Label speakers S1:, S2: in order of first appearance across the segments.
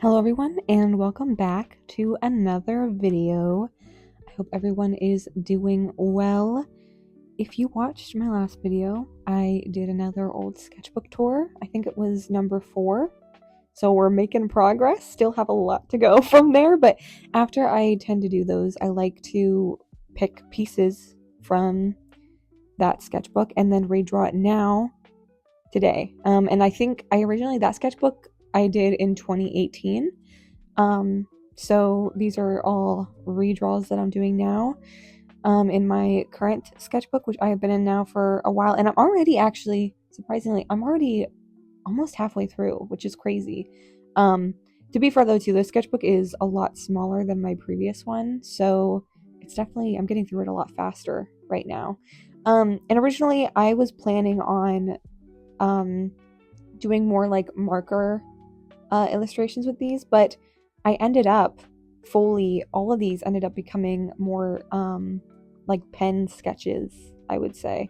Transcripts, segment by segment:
S1: Hello everyone and welcome back to another video. I hope everyone is doing well. If you watched my last video, I did another old sketchbook tour. I think it was number 4. So we're making progress. Still have a lot to go from there, but after I tend to do those, I like to pick pieces from that sketchbook and then redraw it now today. And I think that sketchbook I did in 2018. So these are all redraws that I'm doing now in my current sketchbook, which I have been in now for a while. And I'm already surprisingly, I'm already almost halfway through, which is crazy. To be fair though, too, the sketchbook is a lot smaller than my previous one. So it's definitely, I'm getting through it a lot faster right now. And originally I was planning on doing more like marker illustrations with these, but I ended up all of these ended up becoming more like pen sketches, I would say.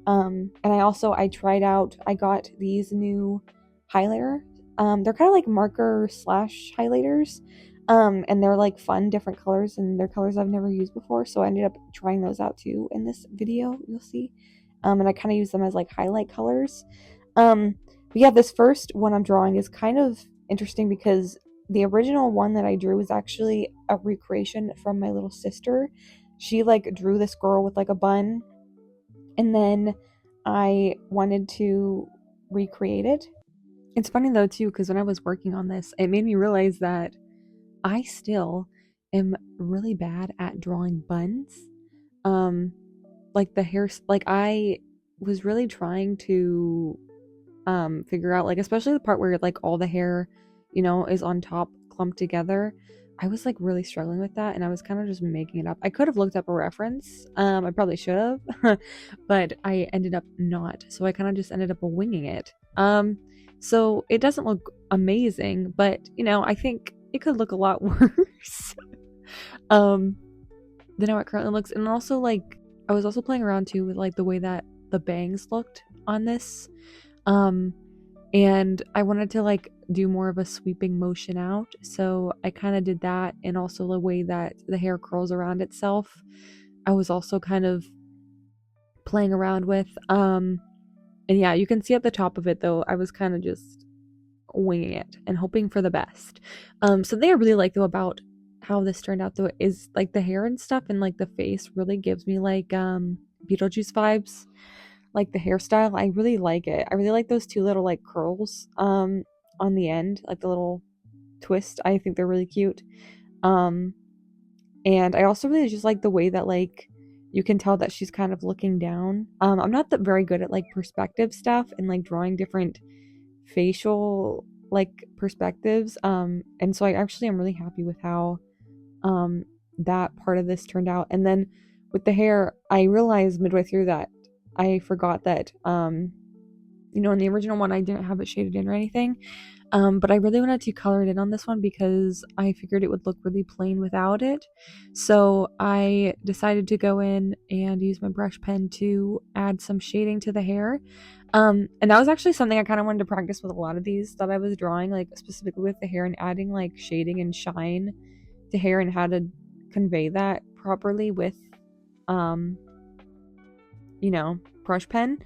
S1: And I got these new highlighter. They're kind of like marker / highlighters. And they're like fun, different colors, and they're colors I've never used before. So I ended up trying those out too in this video, you'll see. And I kind of use them as like highlight colors. But yeah, this first one I'm drawing is kind of interesting because the original one that I drew was actually a recreation from my little sister. She like drew this girl with like a bun, and then I wanted to recreate it. It's funny though too, because when I was working on this, it made me realize that I still am really bad at drawing buns. Like the hair, like I was really trying to figure out, like, especially the part where like all the hair, is on top clumped together. I was like really struggling with that, and I was kind of just making it up. I could have looked up a reference. I probably should have, but I ended up not. So I kind of just ended up winging it. So it doesn't look amazing, but I think it could look a lot worse than how it currently looks. And also, like, I was also playing around too with like the way that the bangs looked on this. And I wanted to like do more of a sweeping motion out, so I kind of did that, and also the way that the hair curls around itself I was also kind of playing around with. And yeah, you can see at the top of it though, I was kind of just winging it and hoping for the best. Something I really like though about how this turned out though is like the hair and stuff, and like the face really gives me like Beetlejuice vibes. Like the hairstyle, I really like it. I really like those two little like curls on the end, like the little twist. I think they're really cute. And I also really just like the way that like you can tell that she's kind of looking down. I'm not that very good at like perspective stuff and like drawing different facial like perspectives. And so I actually am really happy with how that part of this turned out. And then with the hair, I realized midway through that I forgot that, in the original one, I didn't have it shaded in or anything. But I really wanted to color it in on this one because I figured it would look really plain without it. So I decided to go in and use my brush pen to add some shading to the hair. And that was actually something I kind of wanted to practice with a lot of these that I was drawing, like specifically with the hair, and adding like shading and shine to hair and how to convey that properly with, brush pen.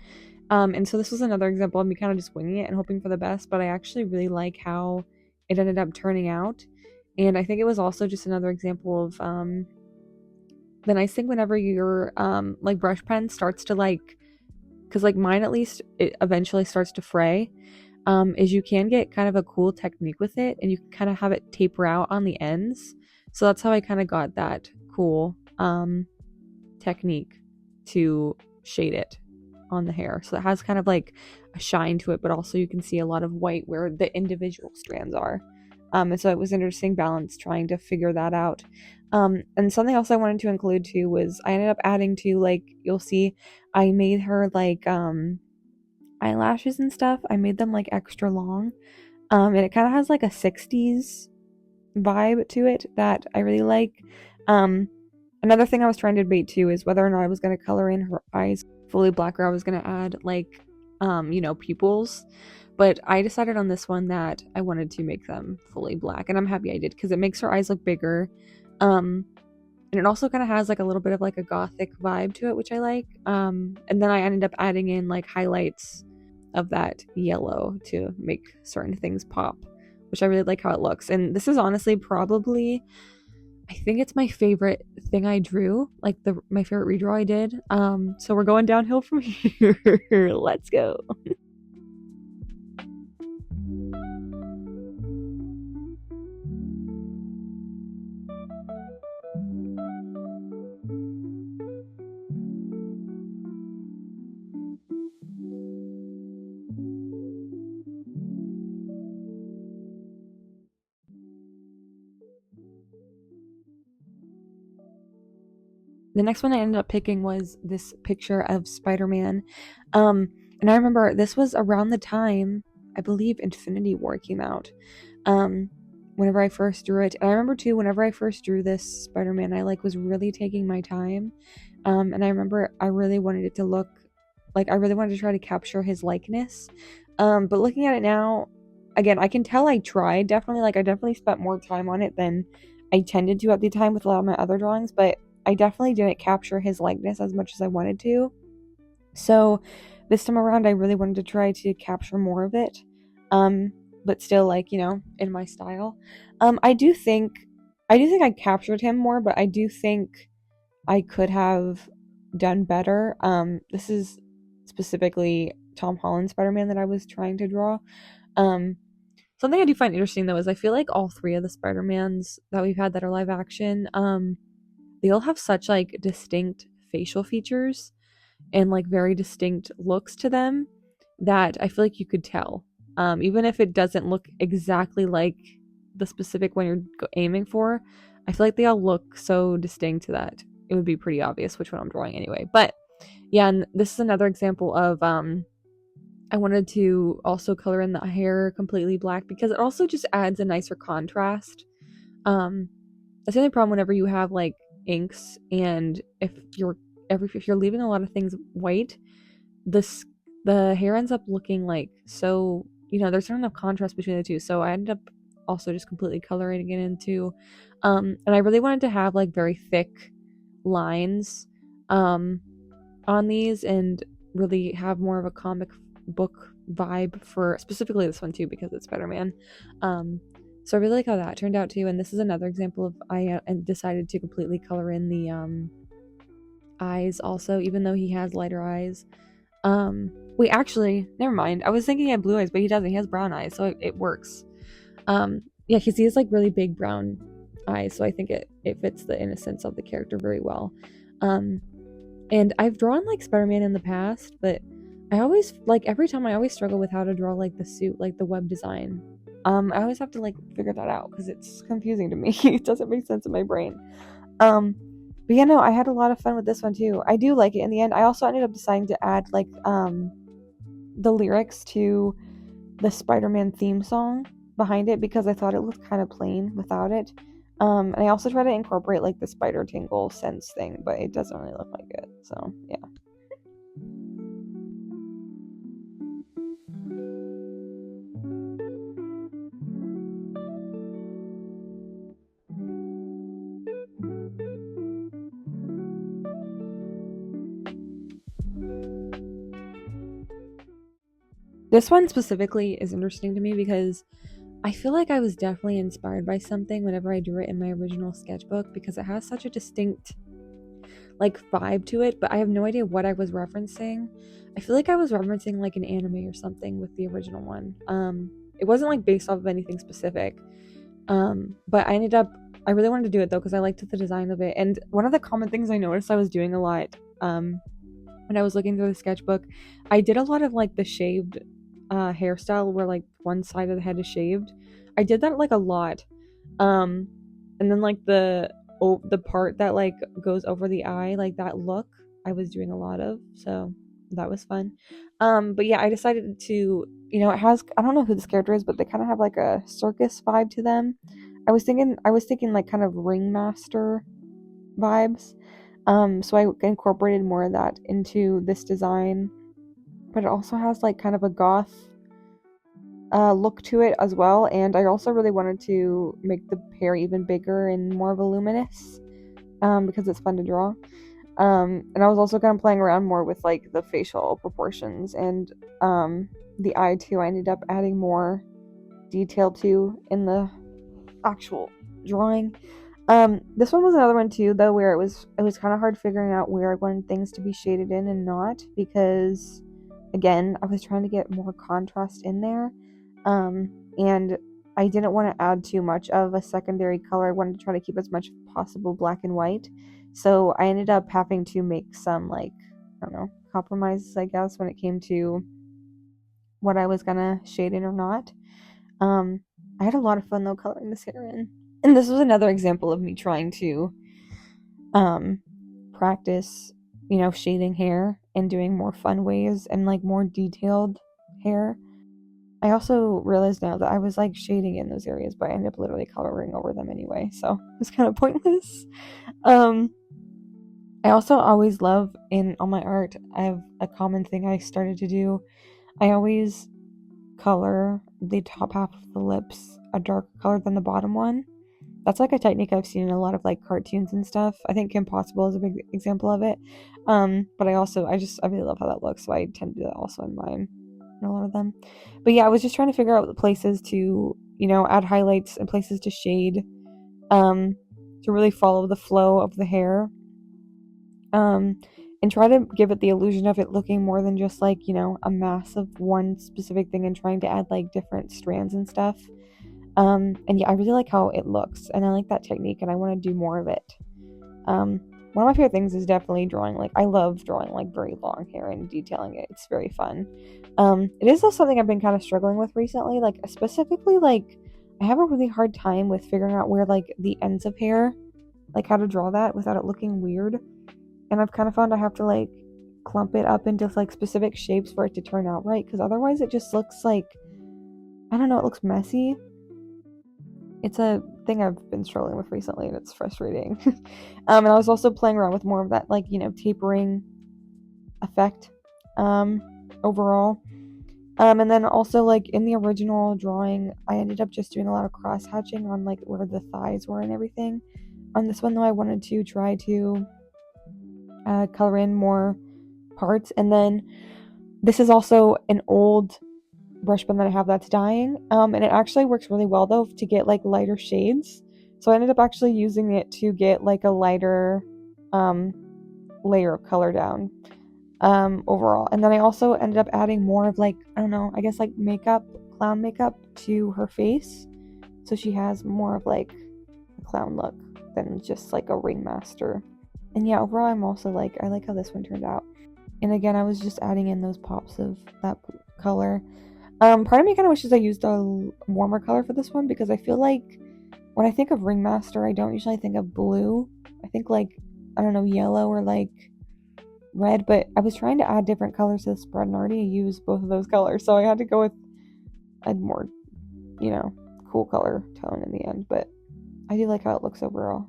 S1: And so this was another example of me kind of just winging it and hoping for the best, but I actually really like how it ended up turning out. And I think it was also just another example of the nice thing whenever your like brush pen starts to like, because like mine at least, it eventually starts to fray, is you can get kind of a cool technique with it, and you can kind of have it taper out on the ends. So that's how I kind of got that cool technique to shade it on the hair, so it has kind of like a shine to it, but also you can see a lot of white where the individual strands are. And so it was an interesting balance trying to figure that out. And something else I wanted to include too was I ended up adding to, like, you'll see I made her like eyelashes and stuff. I made them like extra long, and it kind of has like a 60s vibe to it that I really like. Another thing I was trying to debate too is whether or not I was going to color in her eyes fully black, or I was going to add like pupils. But I decided on this one that I wanted to make them fully black, and I'm happy I did because it makes her eyes look bigger. And it also kind of has like a little bit of like a gothic vibe to it, which I like. And then I ended up adding in like highlights of that yellow to make certain things pop, which I really like how it looks. And this is honestly probably, I think it's my favorite thing I drew, like my favorite redraw I did. So we're going downhill from here. Let's go. The next one I ended up picking was this picture of Spider-Man. And I remember this was around the time, I believe Infinity War came out. Whenever I first drew it. And I remember too, whenever I first drew this Spider-Man, I like was really taking my time. And I remember I really wanted it to look like, I really wanted to try to capture his likeness. But looking at it now, again, I can tell I tried definitely, like I definitely spent more time on it than I tended to at the time with a lot of my other drawings, but I definitely didn't capture his likeness as much as I wanted to. So this time around, I really wanted to try to capture more of it. But still, like, you know, in my style. I do think I captured him more, but I do think I could have done better. This is specifically Tom Holland Spider-Man that I was trying to draw. Something I do find interesting though is I feel like all three of the Spider-Mans that we've had that are live action, they all have such like distinct facial features and like very distinct looks to them that I feel like you could tell. Even if it doesn't look exactly like the specific one you're aiming for, I feel like they all look so distinct that it would be pretty obvious which one I'm drawing anyway. But yeah, and this is another example of I wanted to also color in the hair completely black because it also just adds a nicer contrast. That's the only problem whenever you have like inks, and if you're leaving a lot of things white, the hair ends up looking like so, you know, there's not enough contrast between the two. So I ended up also just completely coloring it into and I really wanted to have like very thick lines on these and really have more of a comic book vibe for specifically this one too because it's Spider-Man. So I really like how that turned out too, and this is another example of I decided to completely color in the eyes also, even though he has lighter eyes. Wait, actually, never mind. I was thinking he had blue eyes, but he doesn't. He has brown eyes, so it works. Yeah, because he has like really big brown eyes, so I think it fits the innocence of the character very well. And I've drawn like Spider-Man in the past, but I always like every time I always struggle with how to draw like the suit, like the web design. I always have to like figure that out because it's confusing to me. It doesn't make sense in my brain. But yeah, no, I had a lot of fun with this one too. I do like it in the end. I also ended up deciding to add like the lyrics to the Spider-Man theme song behind it because I thought it looked kind of plain without it. And I also try to incorporate like the spider tingle sense thing, but it doesn't really look like it. So yeah. This one specifically is interesting to me because I feel like I was definitely inspired by something whenever I drew it in my original sketchbook because it has such a distinct like vibe to it, but I have no idea what I was referencing. I feel like I was referencing like an anime or something with the original one. It wasn't like based off of anything specific. But I really wanted to do it though because I liked the design of it. And one of the common things I noticed I was doing a lot when I was looking through the sketchbook, I did a lot of like the shaved hairstyle where like one side of the head is shaved. I did that like a lot. And then like the part that like goes over the eye, like that look, I was doing a lot of. So that was fun. But yeah, I decided to, you know, it has, I don't know who this character is, but they kind of have like a circus vibe to them. I was thinking like kind of ringmaster vibes. So I incorporated more of that into this design, but it also has like kind of a goth look to it as well, and I also really wanted to make the hair even bigger and more voluminous, because it's fun to draw. And I was also kind of playing around more with like the facial proportions and the eye too. I ended up adding more detail to in the actual drawing. This one was another one too, though, where it was kind of hard figuring out where I wanted things to be shaded in and not, because again, I was trying to get more contrast in there, and I didn't want to add too much of a secondary color. I wanted to try to keep as much as possible black and white, so I ended up having to make some, like, I don't know, compromises, I guess, when it came to what I was gonna shade in or not. I had a lot of fun though coloring this hair in. And this was another example of me trying to practice, shading hair and doing more fun ways and like more detailed hair. I also realized now that I was like shading in those areas, but I ended up literally coloring over them anyway, so it was kind of pointless. I also always love, in all my art, I have a common thing I started to do. I always color the top half of the lips a darker color than the bottom one. That's like a technique I've seen in a lot of like cartoons and stuff. I think Kim Possible is a big example of it. But I really love how that looks, so I tend to do that also in mine, in a lot of them. But yeah, I was just trying to figure out the places to, add highlights and places to shade, to really follow the flow of the hair, and try to give it the illusion of it looking more than just like, a mass of one specific thing, and trying to add like different strands and stuff. And yeah, I really like how it looks, and I like that technique, and I want to do more of it. One of my favorite things is definitely drawing. Like, I love drawing like very long hair and detailing it. It's very fun. It is also something I've been kind of struggling with recently. Like, specifically, like, I have a really hard time with figuring out where like the ends of hair, like how to draw that without it looking weird. And I've kind of found I have to like clump it up into like specific shapes for it to turn out right, because otherwise it just looks like, I don't know, it looks messy. It's a thing I've been struggling with recently, and it's frustrating. And I was also playing around with more of that, like, tapering effect, overall. And then also, like, in the original drawing, I ended up just doing a lot of cross-hatching on, like, where the thighs were and everything. On this one, though, I wanted to try to color in more parts. And then this is also an old brush pen that I have that's dying, and it actually works really well though to get like lighter shades, so I ended up actually using it to get like a lighter layer of color down overall. And then I also ended up adding more of like, I don't know, I guess like clown makeup to her face, so she has more of like a clown look than just like a ringmaster. And yeah, overall I'm also like, I like how this one turned out. And again, I was just adding in those pops of that color. Part of me kind of wishes I used a warmer color for this one, because I feel like when I think of ringmaster, I don't usually think of blue. I think like, I don't know, yellow or like red, but I was trying to add different colors to the spread and already used both of those colors, so I had to go with a more, cool color tone in the end. But I do like how it looks overall.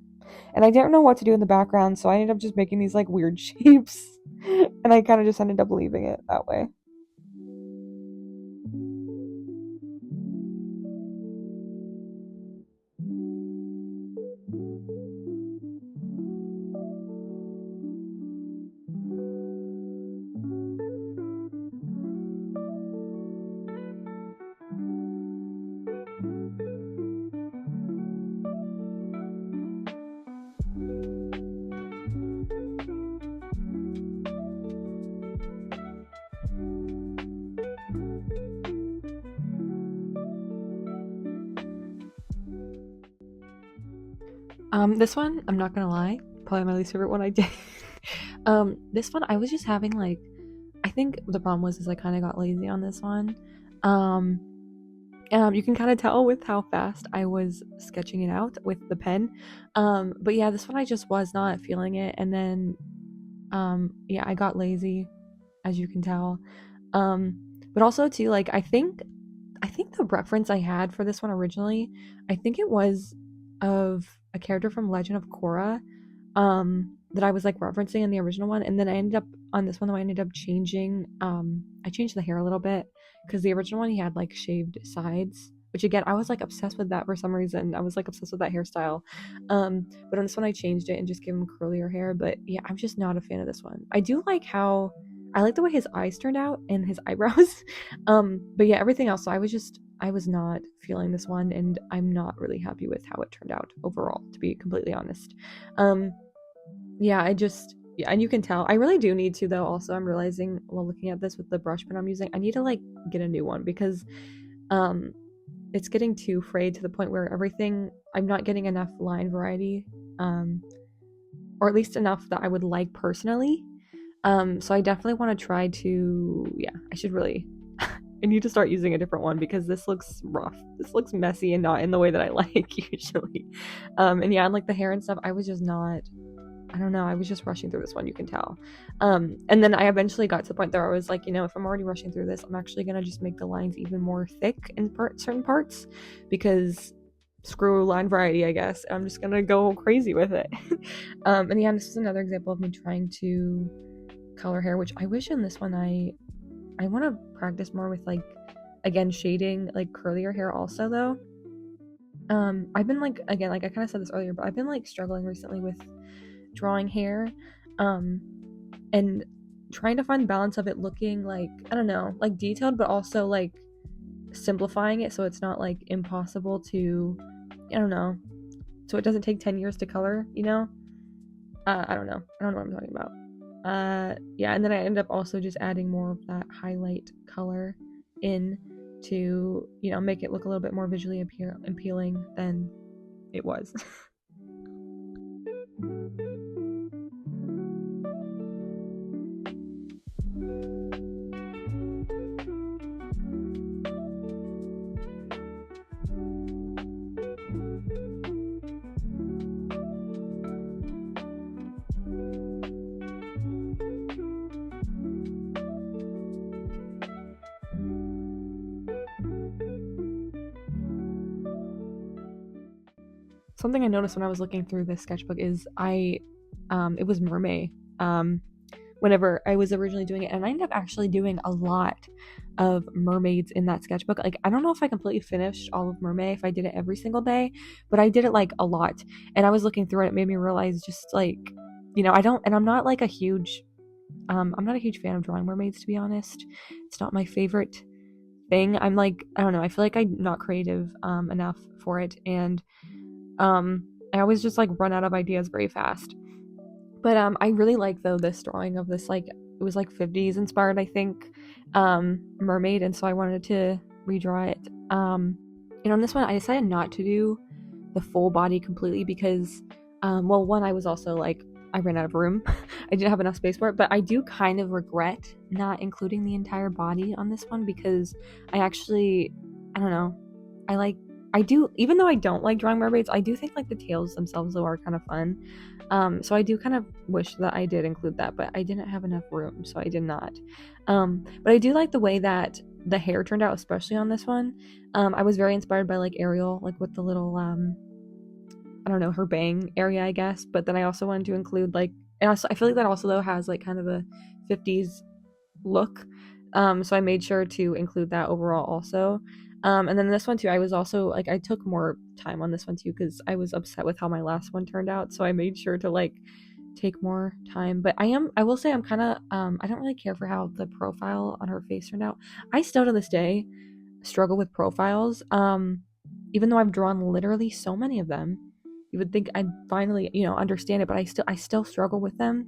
S1: And I didn't know what to do in the background, so I ended up just making these like weird shapes, and I kind of just ended up leaving it that way. This one, I'm not gonna lie, probably my least favorite one I did. This one, I was just having like, I think the problem was I kind of got lazy on this one. You can kind of tell with how fast I was sketching it out with the pen. But yeah, this one I just was not feeling it, and then, yeah, I got lazy, as you can tell. But also too, like, I think the reference I had for this one originally, I think it was of a character from Legend of Korra, that I was like referencing in the original one, and then I ended up on this one though, I ended up changing, I changed the hair a little bit, because the original one he had like shaved sides, which again I was like obsessed with that for some reason. I was like obsessed with that hairstyle. But on this one I changed it and just gave him curlier hair. But yeah, I'm just not a fan of this one. I do like how I like the way his eyes turned out and his eyebrows. But yeah, everything else, I was not feeling this one, and I'm not really happy with how it turned out overall, to be completely honest. Yeah, and you can tell. I really do need to, though, also, I'm realizing while looking at this with the brush pen I'm using, I need to, like, get a new one, because, it's getting too frayed to the point where I'm not getting enough line variety, or at least enough that I would like personally. So I definitely want to try to, yeah, I need to start using a different one, because this looks rough. This looks messy and not in the way that I like usually. And yeah, and like the hair and stuff, I was just not, I don't know, I was just rushing through this one, you can tell. And then I eventually got to the point where I was like, if I'm already rushing through this, I'm actually going to just make the lines even more thick in certain parts, because screw line variety, I guess. I'm just going to go crazy with it. And yeah, this is another example of me trying to color hair, which I wish in this one I want to practice more with, like, again, shading like curlier hair also, though. I've been like, again, like I kind of said this earlier, but I've been like struggling recently with drawing hair, and trying to find the balance of it looking like, I don't know, like detailed, but also like simplifying it so it's not like impossible to, I don't know, so it doesn't take 10 years to color, I don't know what I'm talking about. Yeah, and then I end up also just adding more of that highlight color in to, make it look a little bit more visually appealing than it was. Something I noticed when I was looking through this sketchbook is it was mermaid, whenever I was originally doing it, and I ended up actually doing a lot of mermaids in that sketchbook. Like, I don't know if I completely finished all of mermaid if I did it every single day, but I did it like a lot, and I was looking through it, it made me realize just like, I'm not like a huge I'm not a huge fan of drawing mermaids, to be honest. It's not my favorite thing. I'm like, I don't know, I feel like I'm not creative enough for it, and I always just like run out of ideas very fast. But I really like, though, this drawing of this, like, it was like 50s inspired, I think, mermaid, and so I wanted to redraw it. On this one I decided not to do the full body completely because well, one, I was also like, I ran out of room. I didn't have enough space for it, but I do kind of regret not including the entire body on this one, because I don't know, I do, even though I don't like drawing mermaids, I do think like the tails themselves though are kind of fun. So I do kind of wish that I did include that, but I didn't have enough room, so I did not. But I do like the way that the hair turned out, especially on this one. I was very inspired by like Ariel, like with the little I don't know, her bang area, I guess. But then I also wanted to include like, and also, I feel like that also though has like kind of a 50s look. So I made sure to include that overall also. And then this one too, I was also like, I took more time on this one too, because I was upset with how my last one turned out. So I made sure to like take more time. But I will say I'm kind of, I don't really care for how the profile on her face turned out. I still to this day struggle with profiles. Even though I've drawn literally so many of them, you would think I'd finally, understand it, but I still struggle with them.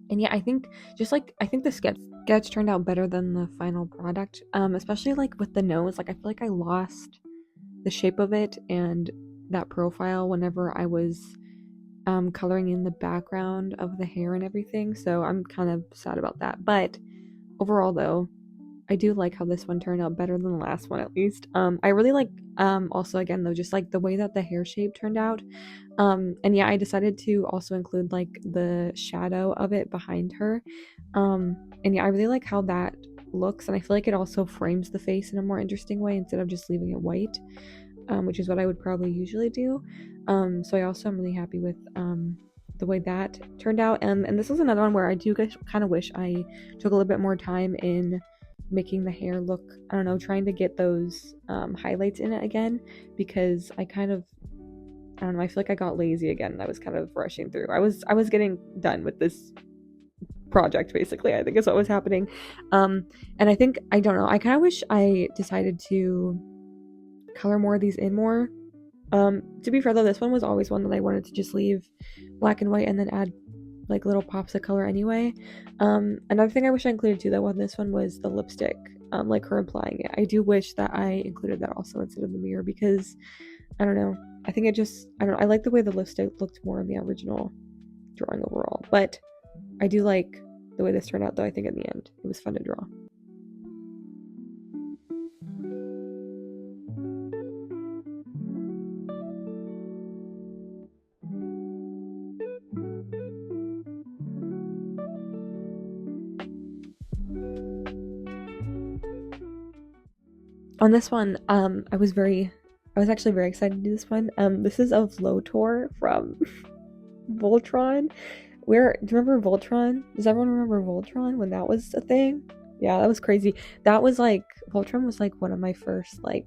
S1: And yeah, I think the sketch turned out better than the final product, especially like with the nose. Like, I feel like I lost the shape of it and that profile whenever I was coloring in the background of the hair and everything, so I'm kind of sad about that. But overall though, I do like how this one turned out better than the last one, at least. I really like also, again though, just like the way that the hair shape turned out. And yeah, I decided to also include like the shadow of it behind her. And yeah, I really like how that looks, and I feel like it also frames the face in a more interesting way instead of just leaving it white, which is what I would probably usually do. So I also am really happy with the way that turned out. And this is another one where I do kind of wish I took a little bit more time in making the hair look, I don't know, trying to get those highlights in it again, because I kind of, I don't know, I feel like I got lazy again and I was kind of rushing through. I was getting done with this project, basically, I think is what was happening. And I think, I don't know, I kind of wish I decided to color more of these in more. To be fair though, this one was always one that I wanted to just leave black and white and then add like little pops of color anyway. Another thing I wish I included too though on this one was the lipstick, like her applying it. I do wish that I included that also instead of the mirror, because I don't know, I think it just, I don't know, I like the way the lipstick looked more in the original drawing overall, but I do like the way this turned out though. I think in the end it was fun to draw. On this one, I was actually very excited to do this one. This is of Lotor from Voltron. Do you remember Voltron? Does everyone remember Voltron when that was a thing? Yeah, that was crazy. That was like, Voltron was like one of my first like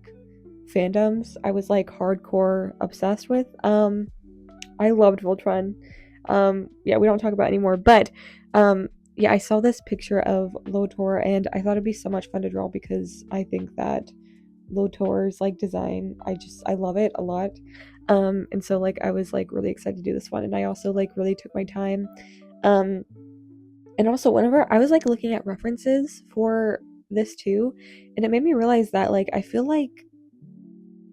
S1: fandoms I was like hardcore obsessed with. I loved Voltron. Yeah, we don't talk about it anymore, but yeah, I saw this picture of Lotor and I thought it'd be so much fun to draw, because I think that Lotor's like design, I love it a lot. And so like I was like really excited to do this one, and I also like really took my time. And also whenever I was like looking at references for this too, and it made me realize that like I feel like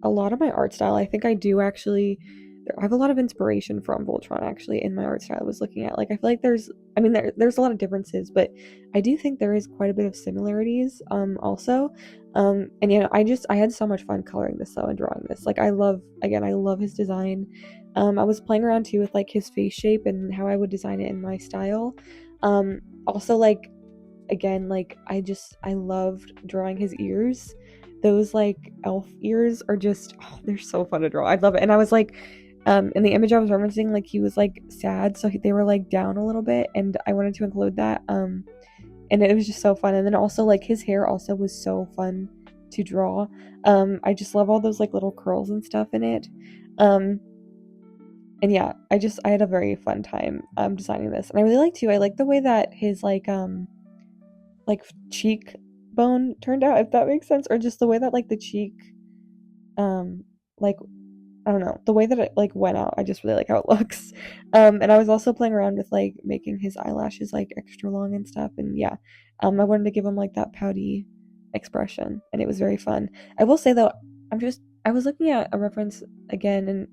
S1: a lot of my art style, I think I do actually, I have a lot of inspiration from Voltron actually in my art style I was looking at. Like I feel like there's a lot of differences, but I do think there is quite a bit of similarities also. And you know, I had so much fun coloring this though and drawing this. Like I love his design. I was playing around too with like his face shape and how I would design it in my style. Also like, again, like I loved drawing his ears. Those like elf ears are just, oh, they're so fun to draw. I love it. And I was like, in the image I was referencing, like he was like sad, so they were like down a little bit, and I wanted to include that. And it was just so fun. And then also like his hair also was so fun to draw. I just love all those like little curls and stuff in it. And yeah, I had a very fun time designing this. And I really I like the way that his like cheek bone turned out, if that makes sense, or just the way that like the cheek like, I don't know, the way that it like went out, I just really like how it looks. And I was also playing around with like making his eyelashes like extra long and stuff, and yeah, I wanted to give him like that pouty expression, and it was very fun. I will say though, I was looking at a reference again, and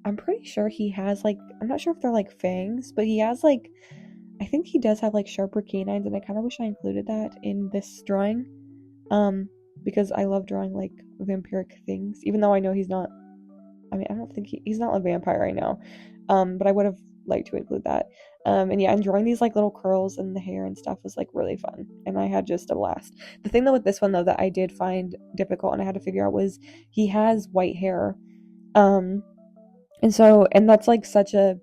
S1: I'm pretty sure he has like, I'm not sure if they're like fangs, but he has like, I think he does have like sharper canines, and I kind of wish I included that in this drawing, because I love drawing like vampiric things, even though I know he's not, I mean, I don't think he's not a vampire right now, but I would have liked to include that. And yeah, and drawing these like little curls and the hair and stuff was like really fun, and I had just a blast. The thing though with this one though that I did find difficult and I had to figure out was he has white hair, and that's like such a,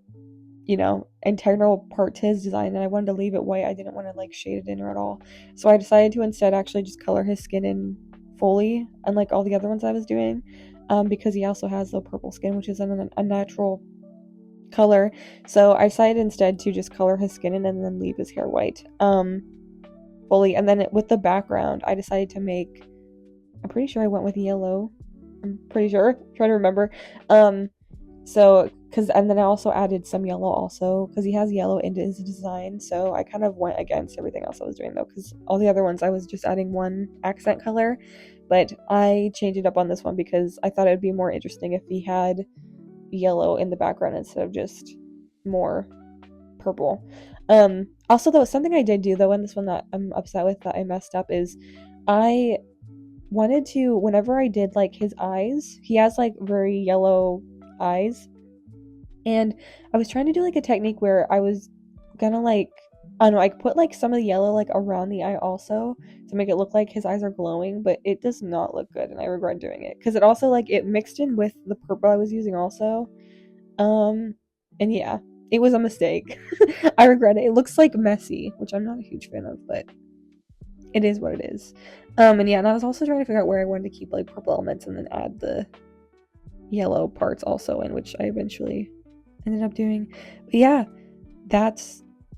S1: you know, integral part to his design, and I wanted to leave it white. I didn't want to like shade it in or at all, so I decided to instead actually just color his skin in fully, unlike all the other ones I was doing, because he also has the purple skin, which is a natural color. So I decided instead to just color his skin in and then leave his hair white fully. And then with the background, I decided to make, I'm pretty sure I went with yellow. I'm pretty sure. I'm trying to remember. And then I also added some yellow also, because he has yellow into his design. So I kind of went against everything else I was doing though, because all the other ones I was just adding one accent color. But I changed it up on this one because I thought it would be more interesting if he had yellow in the background instead of just more purple. Also though, something I did do though in this one that I'm upset with that I messed up is I wanted to, whenever I did like his eyes, he has like very yellow eyes, and I was trying to do like a technique where I was gonna like, I don't know, I put like some of the yellow like around the eye also to make it look like his eyes are glowing, but it does not look good, and I regret doing it because it also like it mixed in with the purple I was using also. And yeah, it was a mistake. I regret it. It looks like messy, which I'm not a huge fan of, but it is what it is. And yeah, and I was also trying to figure out where I wanted to keep like purple elements and then add the yellow parts also in, which I eventually ended up doing. But yeah,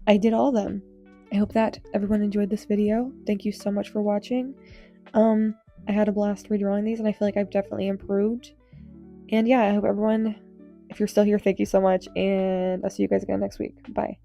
S1: I did all of them. I hope that everyone enjoyed this video. Thank you so much for watching. I had a blast redrawing these, and I feel like I've definitely improved. And yeah, I hope everyone, if you're still here, thank you so much, and I'll see you guys again next week. Bye.